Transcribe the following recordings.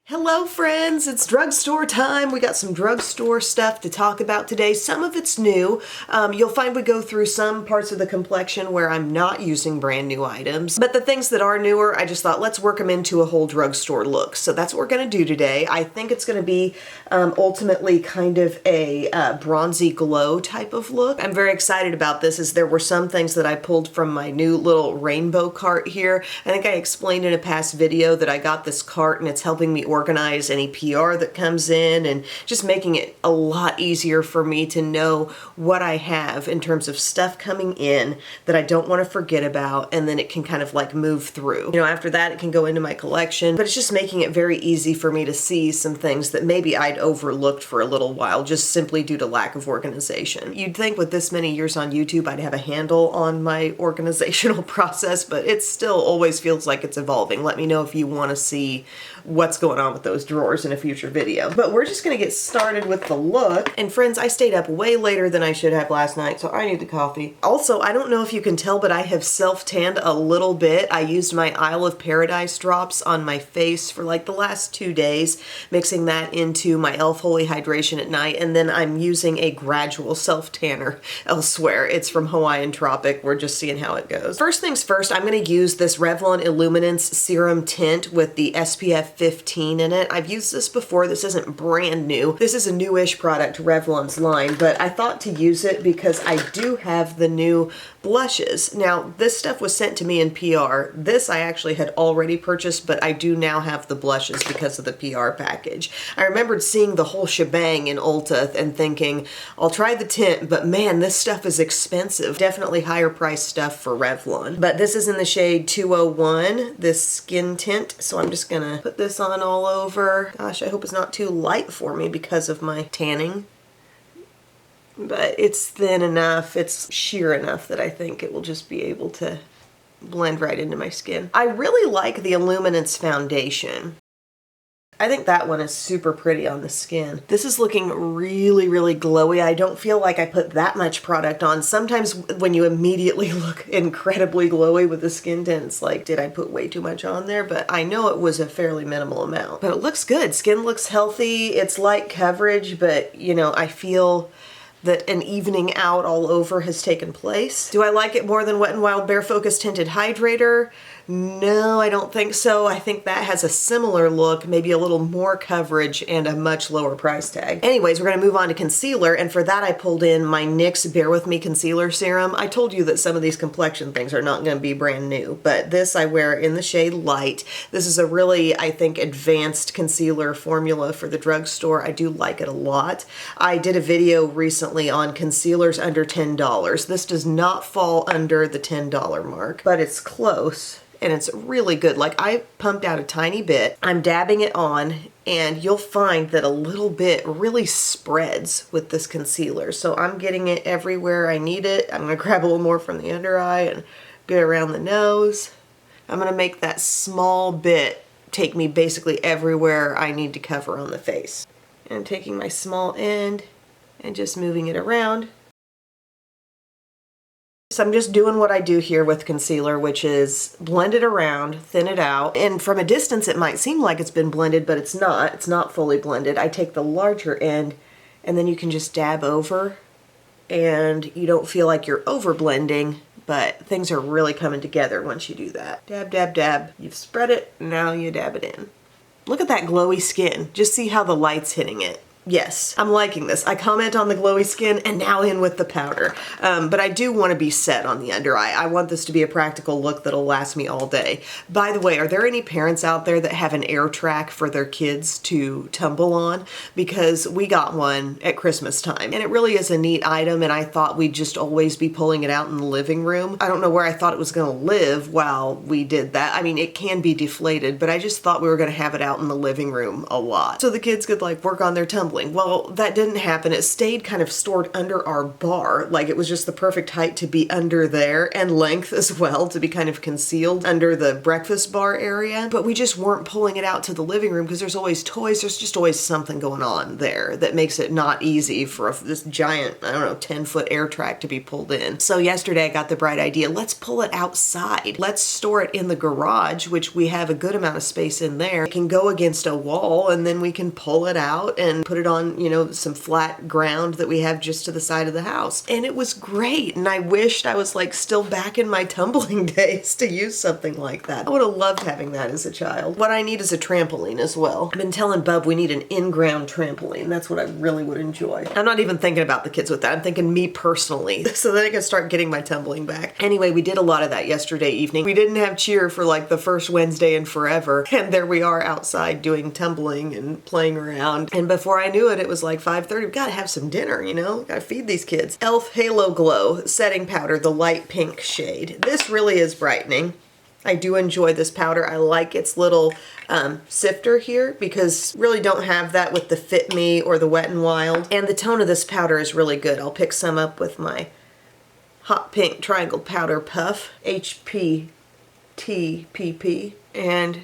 Hello friends, it's drugstore time. We got some drugstore stuff to talk about today. Some of it's new. You'll find we go through some parts of the complexion where I'm not using brand new items. But the things that are newer, I just thought let's work them into a whole drugstore look. So that's what we're going to do today. I think it's going to be ultimately kind of a bronzy glow type of look. I'm very excited about this as there were some things that I pulled from my new little rainbow cart here. I think I explained in a past video that I got this cart and it's helping me organize any PR that comes in and just making it a lot easier for me to know what I have in terms of stuff coming in that I don't want to forget about, and then it can kind of like move through. You know, after that it can go into my collection, but it's just making it very easy for me to see some things that maybe I'd overlooked for a little while just simply due to lack of organization. You'd think with this many years on YouTube I'd have a handle on my organizational process, but it still always feels like it's evolving. Let me know if you want to see what's going on with those drawers in a future video. But we're just gonna get started with the look. And friends, I stayed up way later than I should have last night, so I need the coffee. Also, I don't know if you can tell, but I have self-tanned a little bit. I used my Isle of Paradise drops on my face for like the last 2 days, mixing that into my e.l.f. Holy Hydration at night, and then I'm using a gradual self-tanner elsewhere. It's from Hawaiian Tropic. We're just seeing how it goes. First things first, I'm gonna use this Revlon Illuminance Serum Tint with the SPF 15 in it. I've used this before. This isn't brand new. This is a newish product, Revlon's line, but I thought to use it because I do have the new blushes. Now, this stuff was sent to me in PR. This I actually had already purchased, but I do now have the blushes because of the PR package. I remembered seeing the whole shebang in Ulta and thinking, I'll try the tint, but man, this stuff is expensive. Definitely higher price stuff for Revlon. But this is in the shade 201, this skin tint, so I'm just gonna put this on all over. Gosh, I hope it's not too light for me because of my tanning. But it's thin enough, it's sheer enough that I think it will just be able to blend right into my skin. I really like the Illuminance foundation. I think that one is super pretty on the skin. This is looking really, really glowy. I don't feel like I put that much product on. Sometimes when you immediately look incredibly glowy with the skin tint, it's like, did I put way too much on there? But I know it was a fairly minimal amount. But it looks good. Skin looks healthy. It's light coverage, but you know, I feel that an evening out all over has taken place. Do I like it more than Wet n Wild Bare Focus Tinted Hydrator? No, I don't think so. I think that has a similar look, maybe a little more coverage and a much lower price tag. Anyways, we're gonna move on to concealer, and for that I pulled in my NYX Bear With Me Concealer Serum. I told you that some of these complexion things are not gonna be brand new, but this I wear in the shade Light. This is a really, I think, advanced concealer formula for the drugstore. I do like it a lot. I did a video recently on concealers under $10. This does not fall under the $10 mark, but it's close. And it's really good. Like, I pumped out a tiny bit. I'm dabbing it on, and you'll find that a little bit really spreads with this concealer. So I'm getting it everywhere I need it. I'm gonna grab a little more from the under eye and get around the nose. I'm gonna make that small bit take me basically everywhere I need to cover on the face. And I'm taking my small end and just moving it around. So I'm just doing what I do here with concealer, which is blend it around, thin it out. And from a distance, it might seem like it's been blended, but it's not. It's not fully blended. I take the larger end, and then you can just dab over, and you don't feel like you're over blending, but things are really coming together once you do that. Dab, dab, dab. You've spread it, now you dab it in. Look at that glowy skin. Just see how the light's hitting it. Yes, I'm liking this. I comment on the glowy skin and now in with the powder. But I do want to be set on the under eye. I want this to be a practical look that'll last me all day. By the way, are there any parents out there that have an air track for their kids to tumble on? Because we got one at Christmas time and it really is a neat item, and I thought we'd just always be pulling it out in the living room. I don't know where I thought it was going to live while we did that. I mean, it can be deflated, but I just thought we were going to have it out in the living room a lot so the kids could like work on their tumbling tumbling. Well, that didn't happen. It stayed kind of stored under our bar. Like it was just the perfect height to be under there, and length as well, to be kind of concealed under the breakfast bar area. But we just weren't pulling it out to the living room because there's always toys. There's just always something going on there that makes it not easy for this giant, I don't know, 10-foot air track to be pulled in. So yesterday I got the bright idea, let's pull it outside. Let's store it in the garage, which we have a good amount of space in there. It can go against a wall, and then we can pull it out and put it on, you know, some flat ground that we have just to the side of the house. And it was great. And I wished I was like still back in my tumbling days to use something like that. I would have loved having that as a child. What I need is a trampoline as well. I've been telling Bub we need an in-ground trampoline. That's what I really would enjoy. I'm not even thinking about the kids with that. I'm thinking me personally, so that I can start getting my tumbling back. Anyway, we did a lot of that yesterday evening. We didn't have cheer for like the first Wednesday in forever, and there we are outside doing tumbling and playing around. And before I knew it, it was like 5:30. We gotta have some dinner, you know? Gotta feed these kids. e.l.f. Halo Glow setting powder, the light pink shade. This really is brightening. I do enjoy this powder. I like its little sifter here because really don't have that with the Fit Me or the Wet n Wild. And the tone of this powder is really good. I'll pick some up with my hot pink triangle powder puff, HPTPP, and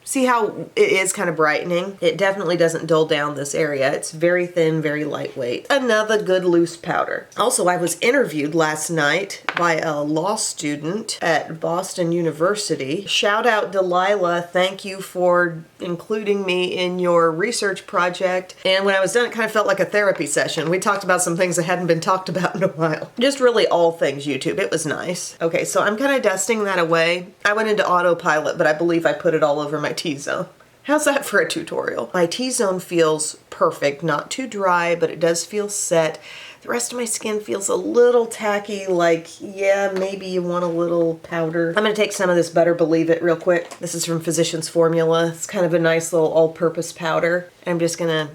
see how it is kind of brightening? It definitely doesn't dull down this area. It's very thin, very lightweight. Another good loose powder. Also, I was interviewed last night by a law student at Boston University. Shout out Delilah, thank you for including me in your research project. And when I was done, it kind of felt like a therapy session. We talked about some things that hadn't been talked about in a while. Just really all things YouTube. It was nice. Okay, so I'm kind of dusting that away. I went into autopilot, but I believe I put it all over my T-zone. How's that for a tutorial? My T-zone feels perfect, not too dry, but it does feel set. The rest of my skin feels a little tacky, like, yeah, maybe you want a little powder. I'm gonna take some of this Butter Believe It real quick. This is from Physicians Formula. It's kind of a nice little all-purpose powder. I'm just gonna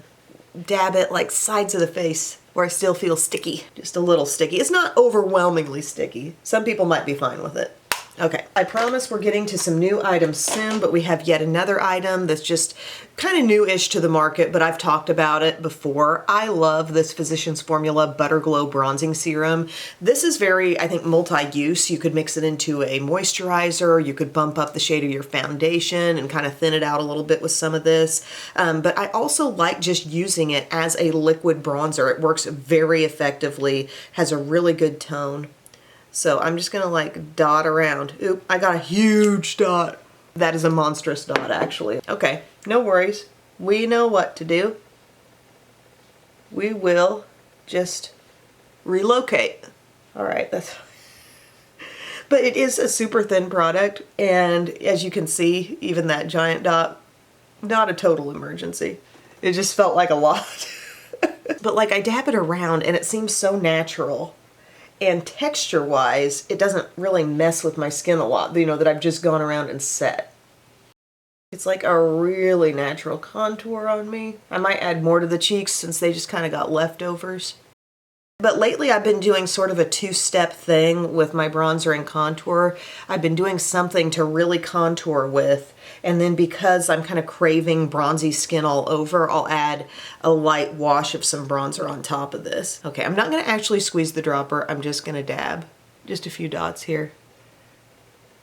dab it like sides of the face where I still feel sticky, just a little sticky. It's not overwhelmingly sticky. Some people might be fine with it. Okay, I promise we're getting to some new items soon, but we have yet another item that's just kind of new-ish to the market, but I've talked about it before. I love this Physicians Formula Butter Glow Bronzing Serum. This is very, I think, multi-use. You could mix it into a moisturizer, you could bump up the shade of your foundation and kind of thin it out a little bit with some of this. But I also like just using it as a liquid bronzer. It works very effectively, has a really good tone. So I'm just gonna like dot around. Oop, I got a huge dot. That is a monstrous dot, actually. Okay, no worries. We know what to do. We will just relocate. All right, that's... But it is a super thin product, and as you can see, even that giant dot, not a total emergency. It just felt like a lot. But like I dab it around and it seems so natural. And texture-wise, it doesn't really mess with my skin a lot, you know, that I've just gone around and set. It's like a really natural contour on me. I might add more to the cheeks since they just kind of got leftovers. But lately I've been doing sort of a two-step thing with my bronzer and contour. I've been doing something to really contour with, and then because I'm kind of craving bronzy skin all over, I'll add a light wash of some bronzer on top of this. Okay, I'm not gonna actually squeeze the dropper, I'm just gonna dab. Just a few dots here.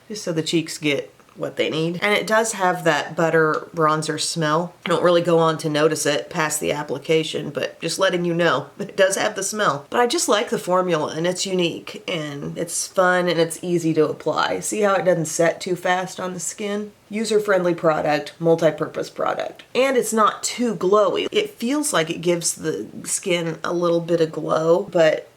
Just so the cheeks get what they need. And it does have that butter bronzer smell. I don't really go on to notice it past the application, but just letting you know, it does have the smell. But I just like the formula, and it's unique, and it's fun, and it's easy to apply. See how it doesn't set too fast on the skin? User-friendly product, multi-purpose product. And it's not too glowy. It feels like it gives the skin a little bit of glow, but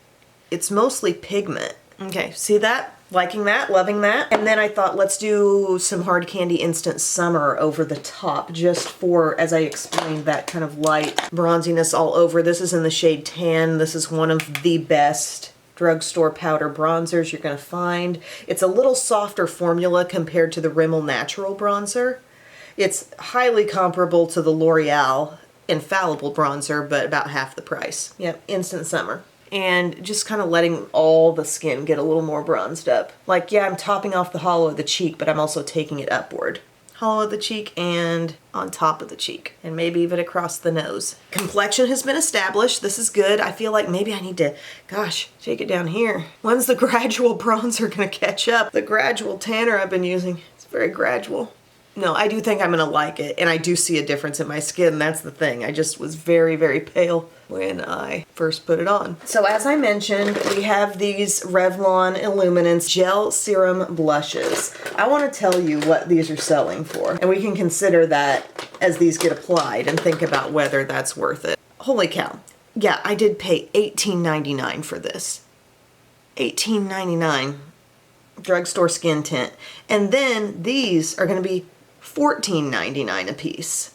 it's mostly pigment. Okay, see that? Liking that, loving that. And then I thought, let's do some Hard Candy Instant Summer over the top, just for, as I explained, that kind of light bronziness all over. This is in the shade Tan. This is one of the best drugstore powder bronzers you're gonna find. It's a little softer formula compared to the Rimmel Natural bronzer. It's highly comparable to the L'Oreal Infallible bronzer, but about half the price. Yep, Instant Summer. And just kind of letting all the skin get a little more bronzed up. Like, yeah, I'm topping off the hollow of the cheek, but I'm also taking it upward. hollow of the cheek and on top of the cheek, and maybe even across the nose. Complexion has been established. This is good. I feel like maybe I need to, gosh, shake it down here. When's the gradual bronzer gonna catch up? The gradual tanner I've been using, it's very gradual. No, I do think I'm gonna like it, and I do see a difference in my skin. That's the thing. I just was very, very pale when I first put it on. So as I mentioned, we have these Revlon Illuminance Gel Serum Blushes. I wanna tell you what these are selling for, and we can consider that as these get applied and think about whether that's worth it. Holy cow. Yeah, I did pay $18.99 for this. $18.99. Drugstore skin tint. And then these are gonna be $14.99 a piece.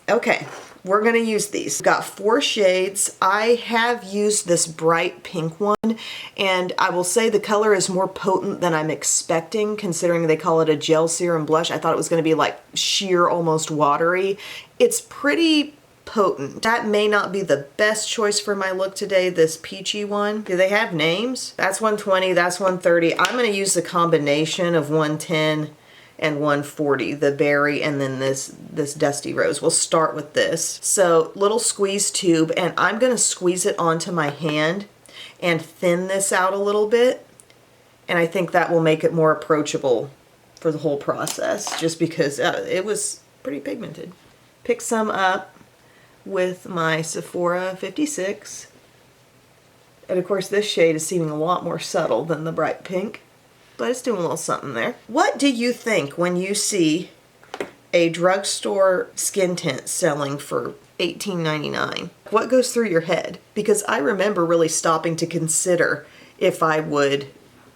Okay, we're gonna use these. We've got 4 shades. I have used this bright pink one, and I will say the color is more potent than I'm expecting, considering they call it a gel serum blush. I thought it was gonna be like sheer, almost watery. It's pretty potent. That may not be the best choice for my look today, this peachy one. Do they have names? That's 120, that's 130. I'm gonna use the combination of 110 and 140, the berry and then this dusty rose. We'll start with this. So little squeeze tube, and I'm gonna squeeze it onto my hand and thin this out a little bit. And I think that will make it more approachable for the whole process, just because it was pretty pigmented. Pick some up with my Sephora 56. And of course this shade is seeming a lot more subtle than the bright pink, but it's doing a little something there. What do you think when you see a drugstore skin tint selling for $18.99? What goes through your head? Because I remember really stopping to consider if I would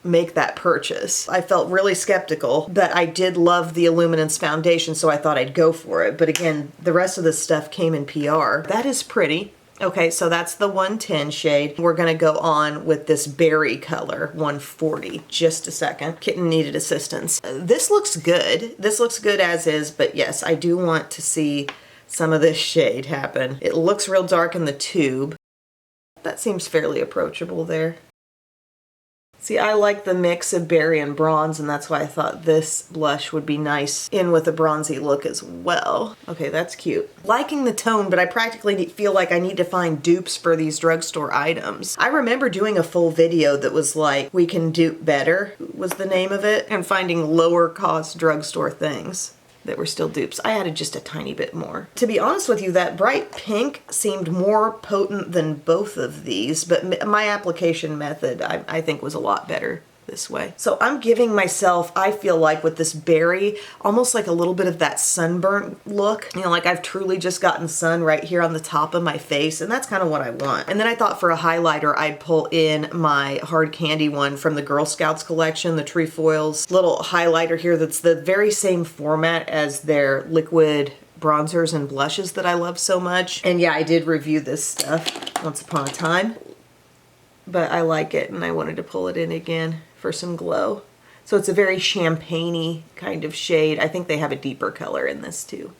make that purchase. I felt really skeptical, but I did love the Illuminance foundation, so I thought I'd go for it. But again, the rest of this stuff came in PR. That is pretty. Okay, so that's the 110 shade. We're gonna go on with this berry color, 140. Just a second. Kitten needed assistance. This looks good. This looks good as is, but yes, I do want to see some of this shade happen. It looks real dark in the tube. That seems fairly approachable there. See, I like the mix of berry and bronze, and that's why I thought this blush would be nice in with a bronzy look as well. Okay, that's cute. Liking the tone, but I practically feel like I need to find dupes for these drugstore items. I remember doing a full video that was like, "We Can Dupe Better" was the name of it, and finding lower cost drugstore things that were still dupes. I added just a tiny bit more. To be honest with you, that bright pink seemed more potent than both of these, but my application method I think was a lot better this way. So I'm giving myself, I feel like with this berry, almost like a little bit of that sunburnt look. You know, like I've truly just gotten sun right here on the top of my face, and that's kind of what I want. And then I thought for a highlighter, I'd pull in my hard candy one from the Girl Scouts collection, the Trefoils little highlighter here that's the very same format as their liquid bronzers and blushes that I love so much. And yeah, I did review this stuff once upon a time, but I like it and I wanted to pull it in again for some glow. So it's a very champagne-y kind of shade. I think they have a deeper color in this too.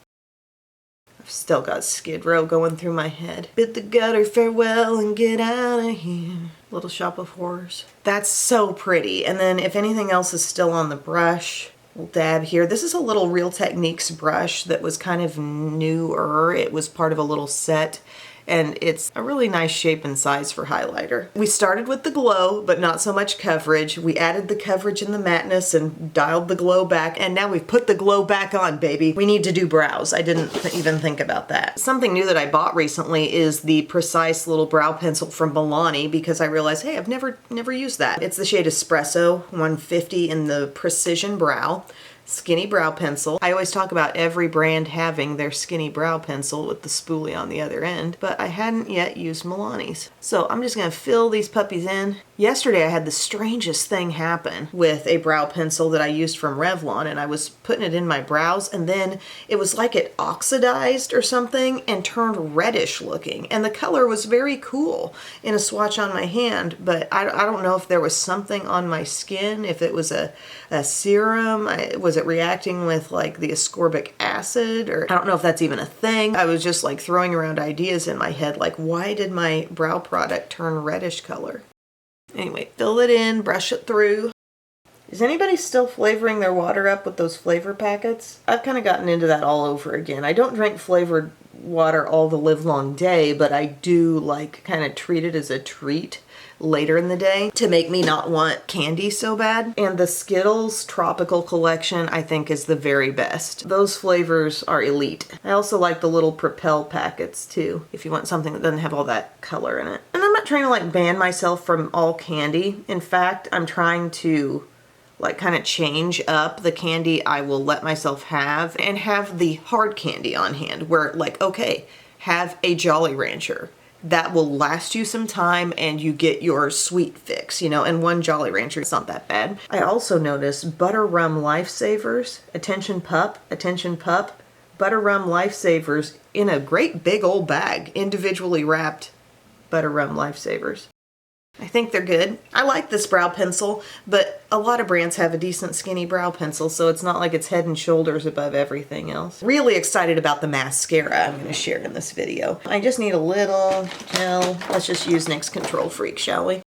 I've still got Skid Row going through my head. Bid the gutter farewell and get out of here. Little Shop of Horrors. That's so pretty. And then if anything else is still on the brush, we'll dab here. This is a little Real Techniques brush that was kind of newer. It was part of a little set, and it's a really nice shape and size for highlighter. We started with the glow, but not so much coverage. We added the coverage and the matteness and dialed the glow back, and now we've put the glow back on, baby. We need to do brows. I didn't even think about that. Something new that I bought recently is the Precise little brow pencil from Milani, because I realized, hey, I've never used that. It's the shade Espresso 150 in the Precision Brow. Skinny brow pencil. I always talk about every brand having their skinny brow pencil with the spoolie on the other end, but I hadn't yet used Milani's. So I'm just gonna fill these puppies in. Yesterday I had the strangest thing happen with a brow pencil that I used from Revlon, and I was putting it in my brows, and then it was like it oxidized or something and turned reddish looking, and the color was very cool in a swatch on my hand, but I don't know if there was something on my skin, if it was a serum, was it reacting with like the ascorbic acid, or I don't know if that's even a thing. I was just like throwing around ideas in my head, like why did my brow product turn reddish color? Anyway, fill it in, brush it through. Is anybody still flavoring their water up with those flavor packets? I've kind of gotten into that all over again. I don't drink flavored water all the live long day, but I do like kind of treat it as a treat later in the day to make me not want candy so bad. And the Skittles Tropical Collection I think is the very best. Those flavors are elite. I also like the little Propel packets too, if you want something that doesn't have all that color in it. And I'm not trying to like ban myself from all candy. In fact, I'm trying to like kind of change up the candy I will let myself have and have the hard candy on hand where like, okay, have a Jolly Rancher. That will last you some time and you get your sweet fix, you know, and one Jolly Rancher is not that bad. I also noticed Butter Rum Lifesavers, attention pup, Butter Rum Lifesavers in a great big old bag, individually wrapped Butter Rum Lifesavers. I think they're good. I like this brow pencil, but a lot of brands have a decent skinny brow pencil, so it's not like it's head and shoulders above everything else. Really excited about the mascara I'm going to share in this video. I just need a little gel. Let's just use NYX Control Freak, shall we?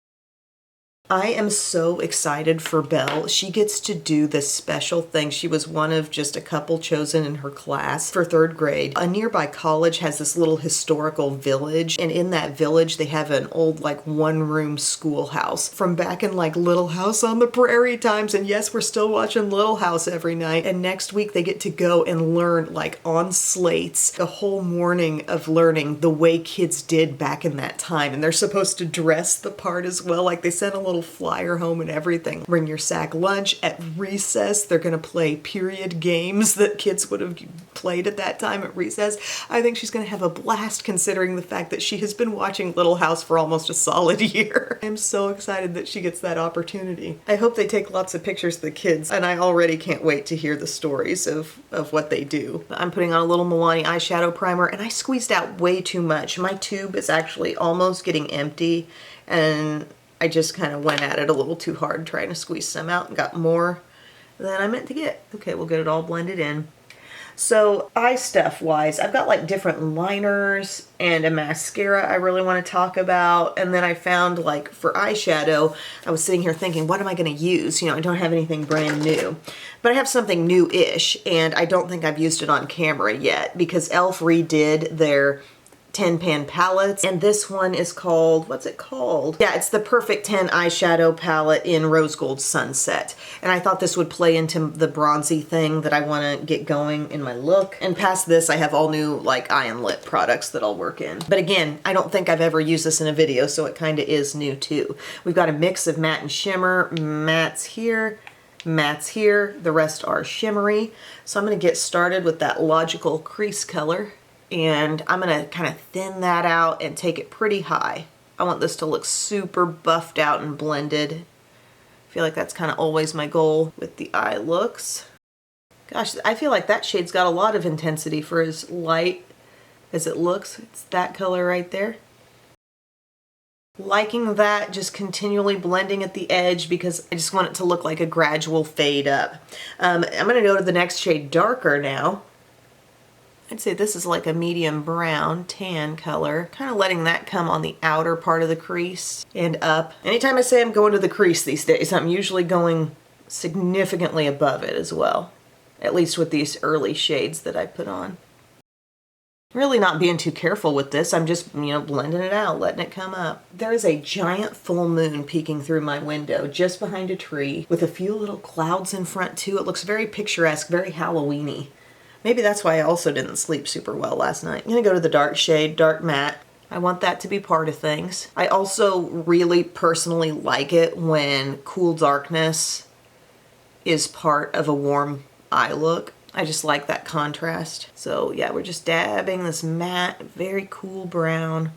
I am so excited for Belle. She gets to do this special thing. She was one of just a couple chosen in her class for 3rd grade. A nearby college has this little historical village, and in that village they have an old like one-room schoolhouse from back in like Little House on the Prairie times. And yes, we're still watching Little House every night. And next week they get to go and learn like on slates the whole morning of learning the way kids did back in that time. And they're supposed to dress the part as well. Like they sent a little flyer home and everything. Bring your sack lunch. At recess, they're gonna play period games that kids would have played at that time at recess. I think she's gonna have a blast considering the fact that she has been watching Little House for almost a solid year. I'm so excited that she gets that opportunity. I hope they take lots of pictures of the kids, and I already can't wait to hear the stories of what they do. I'm putting on a little Milani eyeshadow primer, and I squeezed out way too much. My tube is actually almost getting empty, and I just kind of went at it a little too hard trying to squeeze some out and got more than I meant to get. Okay, we'll get it all blended in. So eye stuff wise, I've got like different liners and a mascara I really want to talk about. And then I found like for eyeshadow, I was sitting here thinking, what am I going to use? You know, I don't have anything brand new, but I have something new-ish, and I don't think I've used it on camera yet because e.l.f. redid their 10 pan palettes, and this one is called, what's it called? Yeah, it's the Perfect 10 eyeshadow palette in Rose Gold Sunset. And I thought this would play into the bronzy thing that I want to get going in my look. And past this, I have all new like eye and lip products that I'll work in. But again, I don't think I've ever used this in a video, so it kind of is new too. We've got a mix of matte and shimmer. Matte's here, the rest are shimmery. So I'm going to get started with that Logical crease color. And I'm gonna kind of thin that out and take it pretty high. I want this to look super buffed out and blended. I feel like that's kind of always my goal with the eye looks. Gosh, I feel like that shade's got a lot of intensity for as light as it looks. It's that color right there. Liking that, just continually blending at the edge because I just want it to look like a gradual fade up. I'm gonna go to the next shade darker now. I'd say this is like a medium brown tan color, kind of letting that come on the outer part of the crease and up. Anytime I say I'm going to the crease these days, I'm usually going significantly above it as well, at least with these early shades that I put on. Really not being too careful with this. I'm just, you know, blending it out, letting it come up. There is a giant full moon peeking through my window just behind a tree with a few little clouds in front too. It looks very picturesque, very Halloween-y. Maybe that's why I also didn't sleep super well last night. I'm gonna go to the dark shade, dark matte. I want that to be part of things. I also really personally like it when cool darkness is part of a warm eye look. I just like that contrast. So yeah, we're just dabbing this matte, very cool brown.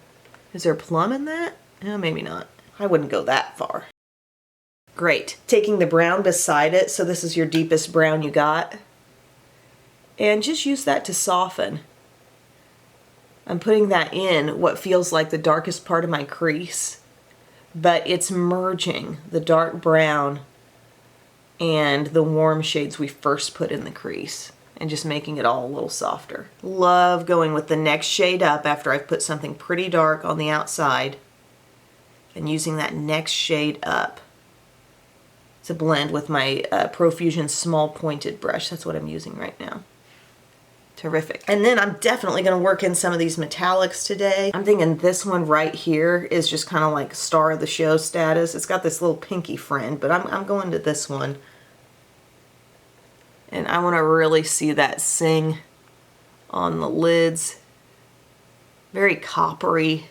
Is there plum in that? No, maybe not. I wouldn't go that far. Great. Taking the brown beside it, so this is your deepest brown you got. And just use that to soften. I'm putting that in what feels like the darkest part of my crease, but it's merging the dark brown and the warm shades we first put in the crease and just making it all a little softer. Love going with the next shade up after I've put something pretty dark on the outside and using that next shade up to blend with my Profusion small pointed brush. That's what I'm using right now. Terrific. And then I'm definitely going to work in some of these metallics today. I'm thinking this one right here is just kind of like star of the show status. It's got this little pinky friend, but I'm going to this one. And I want to really see that sing on the lids. Very coppery.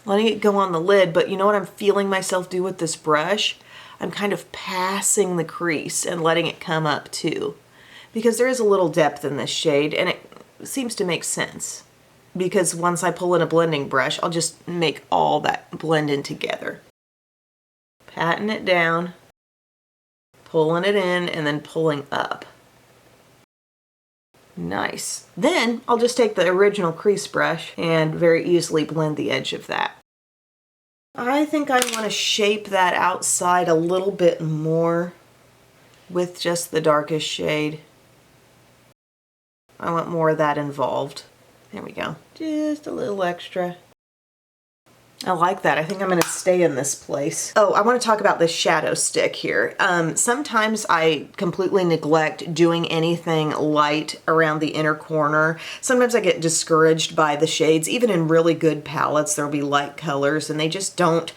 Letting it go on the lid, but you know what I'm feeling myself do with this brush? I'm kind of passing the crease and letting it come up too. Because there is a little depth in this shade, and it seems to make sense. Because once I pull in a blending brush, I'll just make all that blend in together. Patting it down, pulling it in, and then pulling up. Nice. Then I'll just take the original crease brush and very easily blend the edge of that. I think I want to shape that outside a little bit more with just the darkest shade. I want more of that involved. There we go. Just a little extra. I like that. I think I'm going to stay in this place. Oh, I want to talk about this shadow stick here. Sometimes I completely neglect doing anything light around the inner corner. Sometimes I get discouraged by the shades. Even in really good palettes, there'll be light colors and they just don't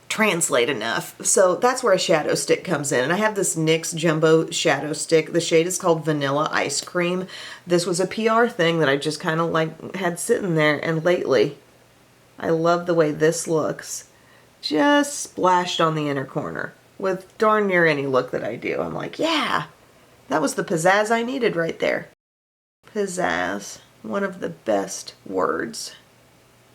translate enough. So that's where a shadow stick comes in. And I have this NYX Jumbo shadow stick. The shade is called Vanilla Ice Cream. This was a PR thing that I just kind of like had sitting there, and lately I love the way this looks. Just splashed on the inner corner with darn near any look that I do. I'm like, yeah, that was the pizzazz I needed right there. Pizzazz, one of the best words.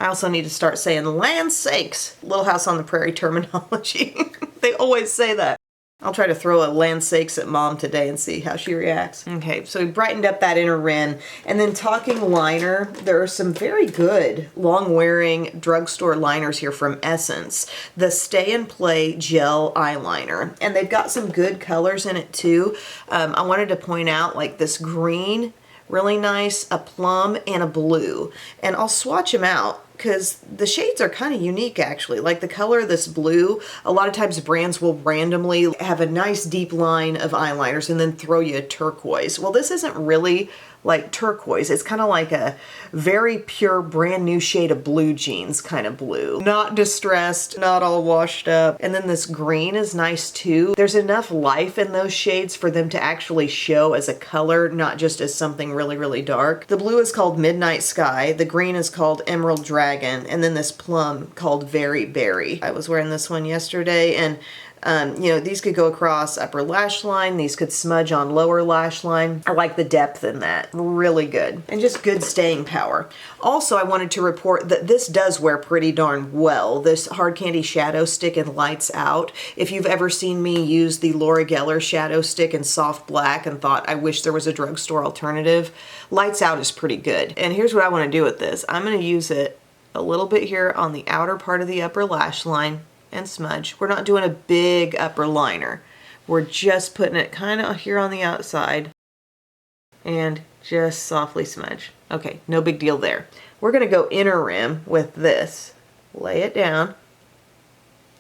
I also need to start saying land sakes, Little House on the Prairie terminology. They always say that. I'll try to throw a land sakes at Mom today and see how she reacts. Okay, so we brightened up that inner rim. And then talking liner, there are some very good long-wearing drugstore liners here from Essence. The Stay and Play Gel Eyeliner. And they've got some good colors in it too. I wanted to point out like this green, really nice, a plum, and a blue. And I'll swatch them out because the shades are kind of unique actually. Like the color of this blue, a lot of times brands will randomly have a nice deep line of eyeliners and then throw you a turquoise. Well, this isn't really like turquoise. It's kind of like a very pure brand new shade of blue jeans kind of blue. Not distressed, not all washed up. And then this green is nice too. There's enough life in those shades for them to actually show as a color, not just as something really, really dark. The blue is called Midnight Sky. The green is called Emerald Dragon. And then this plum called Very Berry. I was wearing this one yesterday, and you know, these could go across upper lash line. These could smudge on lower lash line. I like the depth in that. Really good. And just good staying power. Also, I wanted to report that this does wear pretty darn well. This Hard Candy Shadow Stick in Lights Out. If you've ever seen me use the Laura Geller Shadow Stick in Soft Black and thought I wish there was a drugstore alternative, Lights Out is pretty good. And here's what I want to do with this. I'm going to use it a little bit here on the outer part of the upper lash line and smudge. We're not doing a big upper liner. We're just putting it kind of here on the outside and just softly smudge. Okay, no big deal there. We're going to go inner rim with this. Lay it down.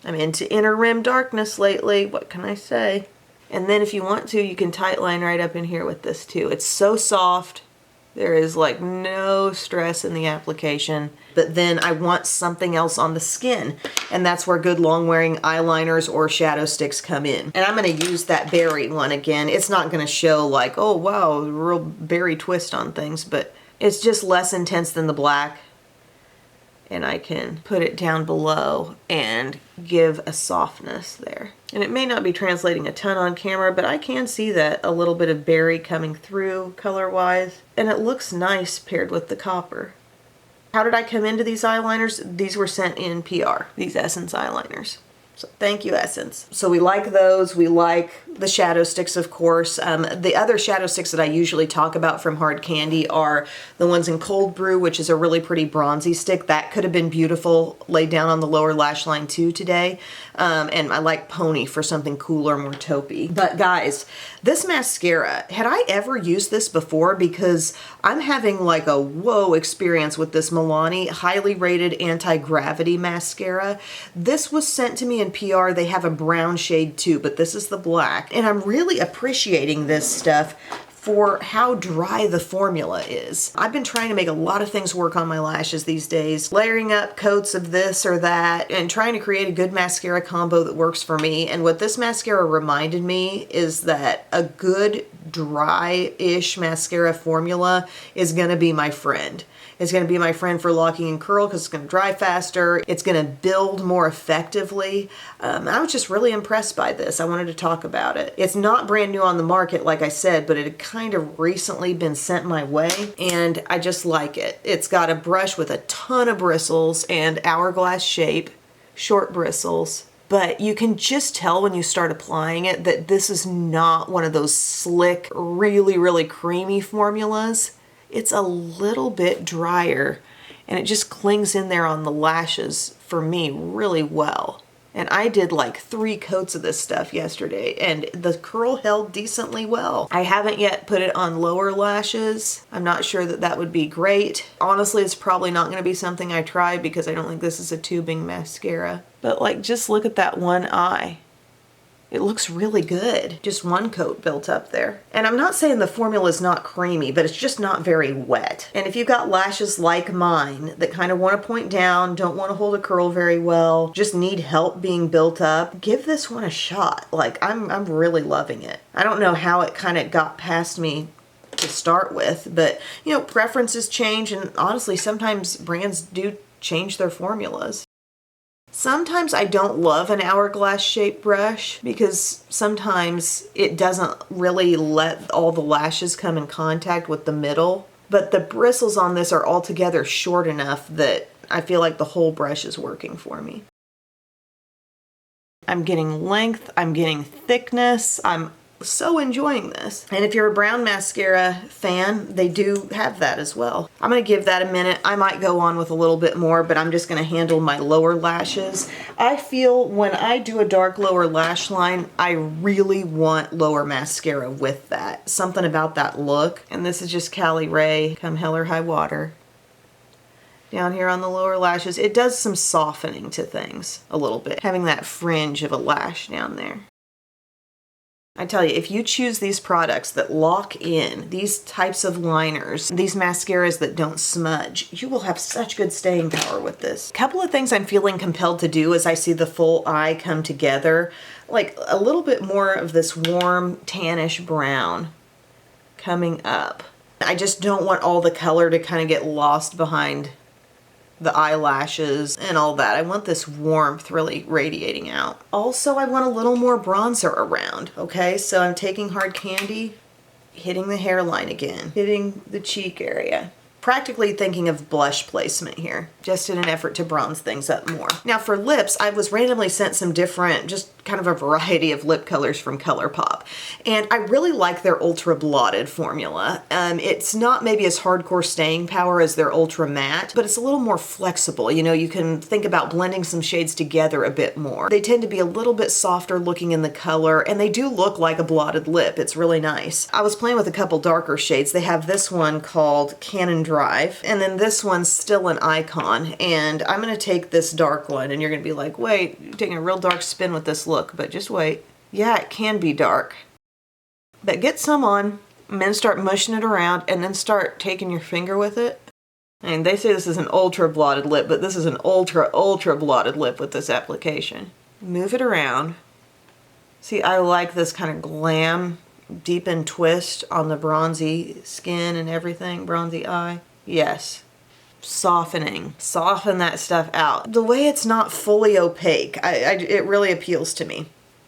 I'm into inner rim darkness lately. What can I say? And then if you want to, you can tight line right up in here with this too. It's so soft. There is like no stress in the application. But then I want something else on the skin. And that's where good long wearing eyeliners or shadow sticks come in. And I'm going to use that berry one again. It's not going to show like, oh wow, real berry twist on things, but it's just less intense than the black. And I can put it down below and give a softness there. And it may not be translating a ton on camera, but I can see that a little bit of berry coming through color-wise. And it looks nice paired with the copper. How did I come into these eyeliners? These were sent in PR, these Essence eyeliners. So thank you, Essence. So we like those. We like the shadow sticks, of course. The other shadow sticks that I usually talk about from Hard Candy are the ones in Cold Brew, which is a really pretty bronzy stick. That could have been beautiful laid down on the lower lash line too today. And I like Pony for something cooler, more taupey. But guys, this mascara, had I ever used this before? Because I'm having like a whoa experience with this Milani highly rated anti-gravity mascara. This was sent to me in in PR, they have a brown shade too, but this is the black. And I'm really appreciating this stuff for how dry the formula is. I've been trying to make a lot of things work on my lashes these days, layering up coats of this or that and trying to create a good mascara combo that works for me. And what this mascara reminded me is that a good dry-ish mascara formula is gonna be my friend. It's going to be my friend for locking and curl because it's going to dry faster. It's going to build more effectively. I was just really impressed by this. I wanted to talk about it. It's not brand new on the market, like I said, but it had kind of recently been sent my way, and I just like it. It's got a brush with a ton of bristles and hourglass shape, short bristles. But you can just tell when you start applying it that this is not one of those slick, really, really creamy formulas. It's a little bit drier and it just clings in there on the lashes for me really well. And I did like 3 coats of this stuff yesterday and the curl held decently well. I haven't yet put it on lower lashes. I'm not sure that that would be great. Honestly, it's probably not going to be something I try because I don't think this is a tubing mascara. But like, just look at that one eye. It looks really good. Just 1 coat built up there. And I'm not saying the formula is not creamy, but it's just not very wet. And if you've got lashes like mine that kind of want to point down, don't want to hold a curl very well, just need help being built up, give this one a shot. Like, I'm really loving it. I don't know how it kind of got past me to start with, but you know, preferences change, and honestly, sometimes brands do change their formulas. Sometimes I don't love an hourglass shaped brush because sometimes it doesn't really let all the lashes come in contact with the middle, but the bristles on this are altogether short enough that I feel like the whole brush is working for me. I'm getting length, I'm getting thickness, I'm so enjoying this. And if you're a brown mascara fan, they do have that as well. I'm gonna give that a minute. I might go on with a little bit more, but I'm just gonna handle my lower lashes. I feel when I do a dark lower lash line, I really want lower mascara with that. Something about that look. And this is just Cali Ray, come hell or high water. Down here on the lower lashes, it does some softening to things a little bit, having that fringe of a lash down there. I tell you, if you choose these products that lock in, these types of liners, these mascaras that don't smudge, you will have such good staying power with this. A couple of things I'm feeling compelled to do as I see the full eye come together, like a little bit more of this warm tannish brown coming up. I just don't want all the color to kind of get lost behind the eyelashes and all that. I want this warmth really radiating out. Also, I want a little more bronzer around, okay? So I'm taking hard candy, hitting the hairline again, hitting the cheek area. Practically thinking of blush placement here, just in an effort to bronze things up more. Now for lips, I was randomly sent some different, just kind of a variety of lip colors from ColourPop. And I really like their Ultra Blotted formula. It's not maybe as hardcore staying power as their Ultra Matte, but it's a little more flexible. You know, you can think about blending some shades together a bit more. They tend to be a little bit softer looking in the color, and they do look like a blotted lip. It's really nice. I was playing with a couple darker shades. They have this one called Canon Drive, and then this one's still an icon. And I'm gonna take this dark one, and you're gonna be like, wait, you're taking a real dark spin with this look, but just wait. Yeah, it can be dark. But get some on, and then start mushing it around, and then start taking your finger with it. And they say this is an ultra blotted lip, but this is an ultra blotted lip with this application. Move it around. See, I like this kind of glam, deepen twist on the bronzy skin and everything, bronzy eye. Yes. Softening. Soften that stuff out. The way it's not fully opaque, it really appeals to me.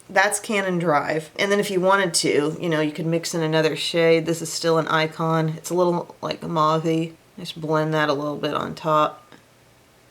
That's Canon Drive. And then if you wanted to, you know, you could mix in another shade. This is still an icon. It's a little like mauve-y. Just blend that a little bit on top.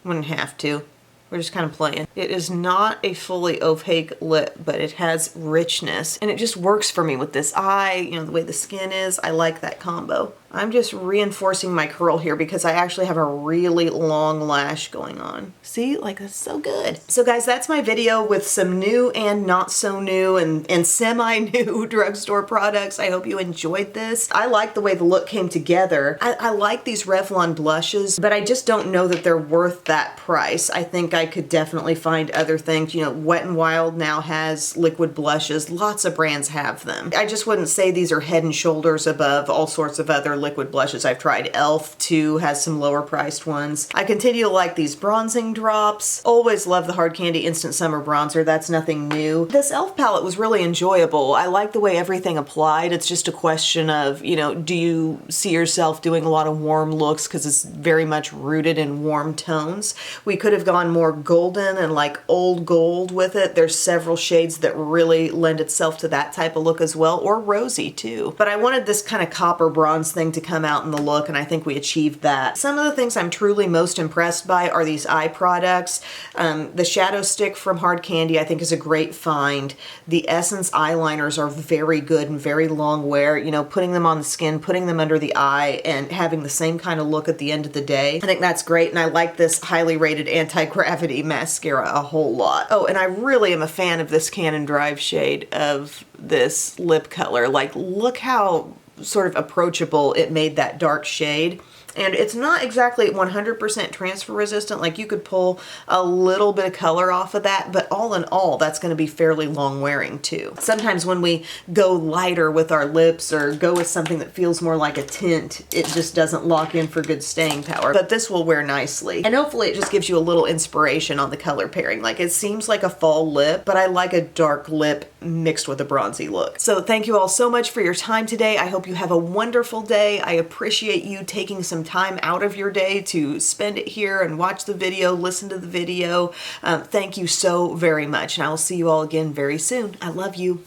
Wouldn't have to. We're just kind of playing. It is not a fully opaque lip, but it has richness. And it just works for me with this eye, you know, the way the skin is. I like that combo. I'm just reinforcing my curl here because I actually have a really long lash going on. See, like that's so good. So guys, that's my video with some new and not so new and semi-new drugstore products. I hope you enjoyed this. I like the way the look came together. I like these Revlon blushes, but I just don't know that they're worth that price. I think I could definitely find other things. You know, Wet n Wild now has liquid blushes. Lots of brands have them. I just wouldn't say these are head and shoulders above all sorts of other liquid blushes I've tried. e.l.f. too has some lower priced ones. I continue to like these bronzing drops. Always love the Hard Candy Instant Summer Bronzer. That's nothing new. This e.l.f. palette was really enjoyable. I like the way everything applied. It's just a question of, you know, do you see yourself doing a lot of warm looks because it's very much rooted in warm tones. We could have gone more golden and like old gold with it. There's several shades that really lend itself to that type of look as well, or rosy too. But I wanted this kind of copper bronze thing to come out in the look, and I think we achieved that. Some of the things I'm truly most impressed by are these eye products. The Shadow Stick from Hard Candy I think is a great find. The Essence eyeliners are very good and very long wear. You know, putting them on the skin, putting them under the eye, and having the same kind of look at the end of the day. I think that's great, and I like this highly rated anti-gravity mascara a whole lot. Oh, and I really am a fan of this Canon Drive shade of this lip color. Like, look how sort of approachable it made that dark shade. And it's not exactly 100% transfer resistant. Like, you could pull a little bit of color off of that, but all in all, that's going to be fairly long wearing too. Sometimes when we go lighter with our lips or go with something that feels more like a tint, it just doesn't lock in for good staying power. But this will wear nicely. And hopefully it just gives you a little inspiration on the color pairing. Like, it seems like a fall lip, but I like a dark lip mixed with a bronzy look. So thank you all so much for your time today. I hope you have a wonderful day. I appreciate you taking some time out of your day to spend it here and watch the video, listen to the video. Thank you so very much, and I will see you all again very soon. I love you.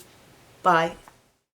Bye.